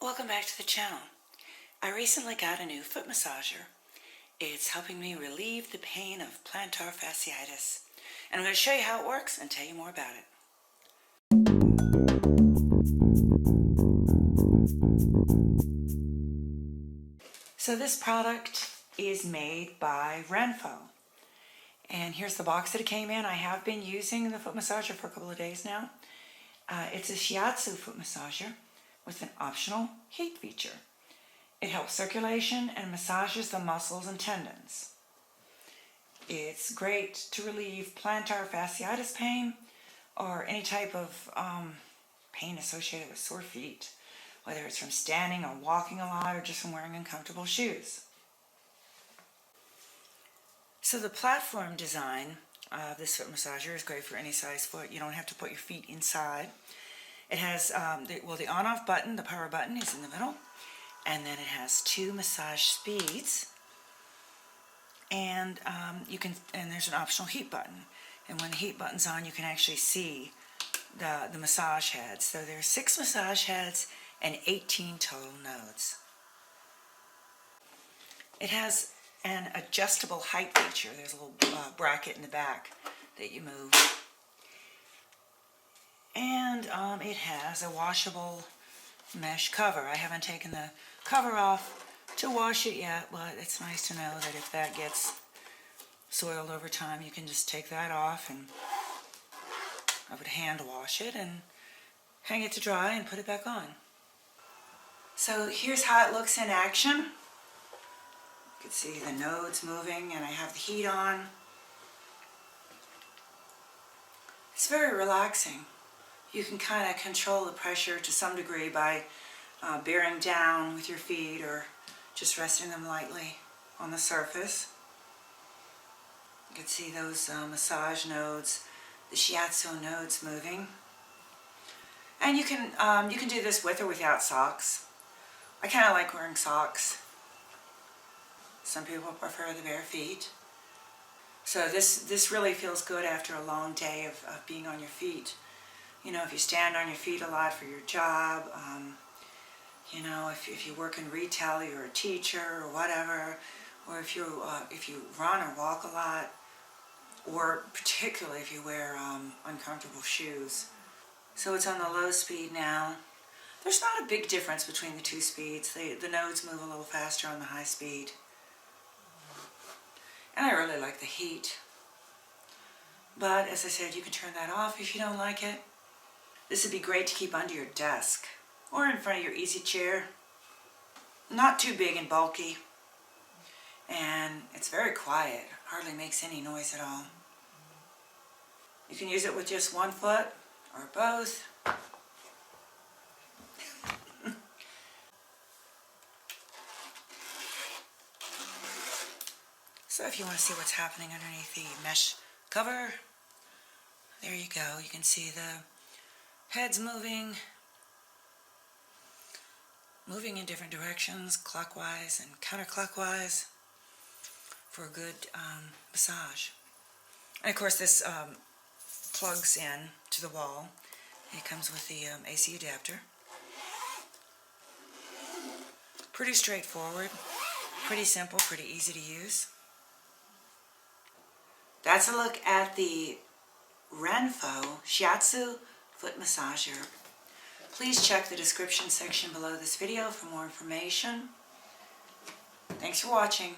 Welcome back to the channel. I recently got a new foot massager. It's helping me relieve the pain of plantar fasciitis. And I'm going to show you how it works and tell you more about it. So this product is made by Renpho. And here's the box that it came in. I have been using the foot massager for a couple of days now. It's a Shiatsu foot massager with an optional heat feature. It helps circulation and massages the muscles and tendons. It's great to relieve plantar fasciitis pain or any type of pain associated with sore feet, whether it's from standing or walking a lot or just from wearing uncomfortable shoes. So the platform design of this foot massager is great for any size foot. You don't have to put your feet inside. It has, the on-off button, the power button is in the middle, and then it has two massage speeds, and there's an optional heat button. And when the heat button's on, you can actually see the massage heads. So there's 6 massage heads and 18 total nodes. It has an adjustable height feature. There's a little bracket in the back that you move. And it has a washable mesh cover. I haven't taken the cover off to wash it yet, but it's nice to know that if that gets soiled over time, you can just take that off, and I would hand wash it and hang it to dry and put it back on. So here's how it looks in action. You can see the nodes moving, and I have the heat on. It's very relaxing. You can kind of control the pressure to some degree by bearing down with your feet or just resting them lightly on the surface. You can see those massage nodes, the Shiatsu nodes moving. And you can do this with or without socks. I kind of like wearing socks. Some people prefer the bare feet. So this really feels good after a long day of being on your feet. You know, if you stand on your feet a lot for your job, you know, if you work in retail, you're a teacher or whatever, or if you run or walk a lot, or particularly if you wear uncomfortable shoes. So it's on the low speed now. There's not a big difference between the two speeds. The nodes move a little faster on the high speed. And I really like the heat. But as I said, you can turn that off if you don't like it. This would be great to keep under your desk or in front of your easy chair. Not too big and bulky. And it's very quiet. Hardly makes any noise at all. You can use it with just one foot or both. So if you want to see what's happening underneath the mesh cover, there you go. You can see the heads moving in different directions, clockwise and counterclockwise, for a good massage. And of course this plugs in to the wall. It comes with the AC adapter. Pretty straightforward, pretty simple, pretty easy to use. That's a look at the Renpho Shiatsu foot massager. Please check the description section below this video for more information. Thanks for watching.